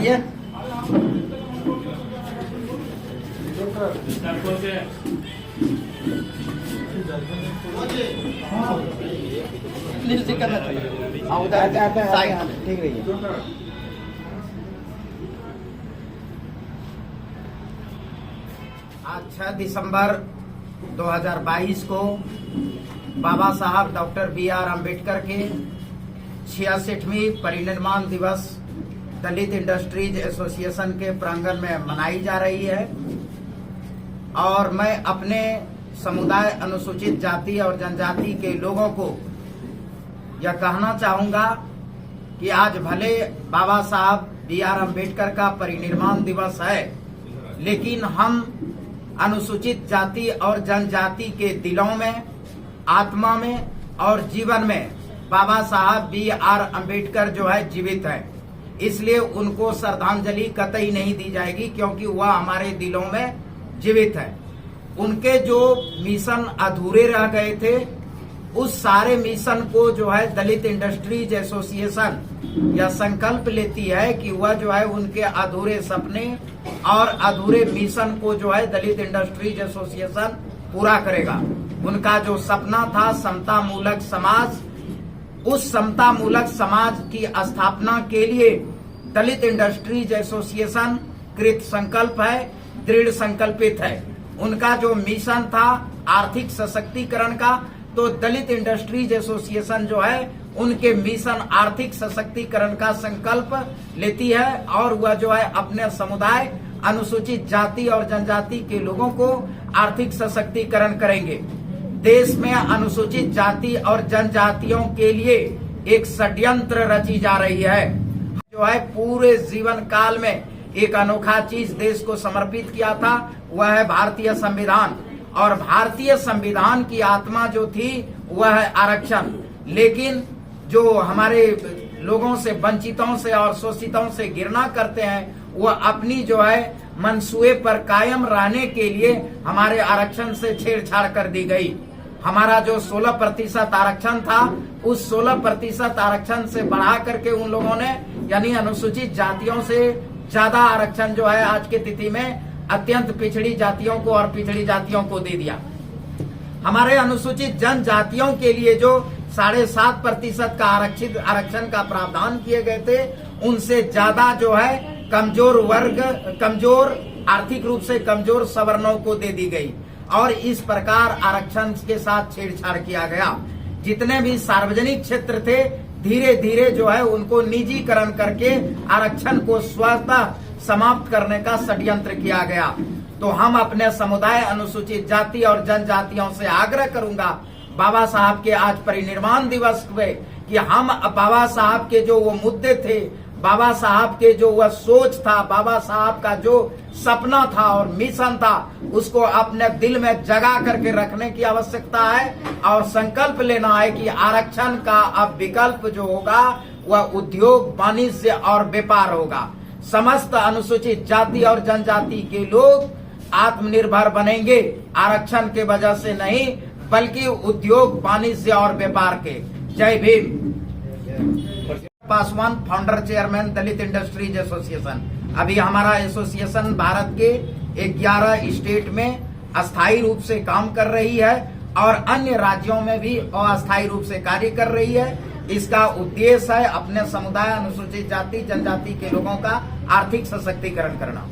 आइए। प्लीज करना चाहिए। हाँ उधर ठीक रही है। आज 6 दिसंबर 2022 को बाबा साहब डॉक्टर B.R. अम्बेडकर के 66वीं परिनिर्वाण दिवस दलित इंडस्ट्रीज एसोसिएशन के प्रांगण में मनाई जा रही है और मैं अपने समुदाय अनुसूचित जाति और जनजाति के लोगों को यह कहना चाहूंगा कि आज भले बाबा साहब B.R. अम्बेडकर का परिनिर्वाण दिवस है, लेकिन हम अनुसूचित जाति और जनजाति के दिलों में, आत्मा में और जीवन में बाबा साहब B.R. अम्बेडकर जो है जीवित है। इसलिए उनको श्रद्धांजलि कतई नहीं दी जाएगी, क्योंकि वह हमारे दिलों में जीवित है। उनके जो मिशन अधूरे रह गए थे, उस सारे मिशन को जो है दलित इंडस्ट्रीज एसोसिएशन यह संकल्प लेती है कि वह जो है उनके अधूरे सपने और अधूरे मिशन को जो है दलित इंडस्ट्रीज एसोसिएशन पूरा करेगा। उनका जो सपना था समता मूलक समाज, उस समता मूलक समाज की स्थापना के लिए दलित इंडस्ट्रीज एसोसिएशन कृत संकल्प है, दृढ़ संकल्पित है। उनका जो मिशन था आर्थिक सशक्तिकरण का, तो दलित इंडस्ट्रीज एसोसिएशन जो है उनके मिशन आर्थिक सशक्तिकरण का संकल्प लेती है और वह जो है अपने समुदाय अनुसूचित जाति और जनजाति के लोगों को आर्थिक सशक्तिकरण करेंगे। देश में अनुसूचित जाति और जनजातियों के लिए एक षड्यंत्र रची जा रही है। जो है पूरे जीवन काल में एक अनोखा चीज देश को समर्पित किया था, वह है भारतीय संविधान। और भारतीय संविधान की आत्मा जो थी वह है आरक्षण। लेकिन जो हमारे लोगों से, वंचितों से और शोषितों से घृणा करते हैं, वह अपनी जो है मनसूबे पर कायम रहने के लिए हमारे आरक्षण से छेड़छाड़ कर दी गई। हमारा जो 16% आरक्षण था, उस 16% आरक्षण से बढ़ा करके उन लोगों ने, यानी अनुसूचित जातियों से ज्यादा आरक्षण जो है आज की तिथि में अत्यंत पिछड़ी जातियों को और पिछड़ी जातियों को दे दिया। हमारे अनुसूचित जनजातियों के लिए जो 7.5% का आरक्षण का प्रावधान किए गए थे, उनसे ज्यादा जो है कमजोर वर्ग, कमजोर आर्थिक रूप से कमजोर सवर्णों को दे दी गई और इस प्रकार आरक्षण के साथ छेड़छाड़ किया गया। जितने भी सार्वजनिक क्षेत्र थे, धीरे धीरे जो है उनको निजीकरण करके आरक्षण को स्वतः समाप्त करने का षड्यंत्र किया गया। तो हम अपने समुदाय अनुसूचित जाति और जनजातियों से आग्रह करूंगा बाबा साहब के आज परिनिर्वाण दिवस पे कि हम बाबा साहब के जो वो मुद्दे थे, बाबा साहब के जो वह सोच था, बाबा साहब का जो सपना था और मिशन था, उसको अपने दिल में जगा करके रखने की आवश्यकता है और संकल्प लेना है कि आरक्षण का अब विकल्प जो होगा वह उद्योग, वाणिज्य और व्यापार होगा। समस्त अनुसूचित जाति और जनजाति के लोग आत्मनिर्भर बनेंगे, आरक्षण के वजह से नहीं बल्कि उद्योग, वाणिज्य और व्यापार के। जय भीम। पासवान, फाउंडर चेयरमैन दलित इंडस्ट्रीज एसोसिएशन। अभी हमारा एसोसिएशन भारत के 11 स्टेट में अस्थायी रूप से काम कर रही है और अन्य राज्यों में भी अस्थायी रूप से कार्य कर रही है। इसका उद्देश्य है अपने समुदाय अनुसूचित जाति जनजाति के लोगों का आर्थिक सशक्तिकरण करना।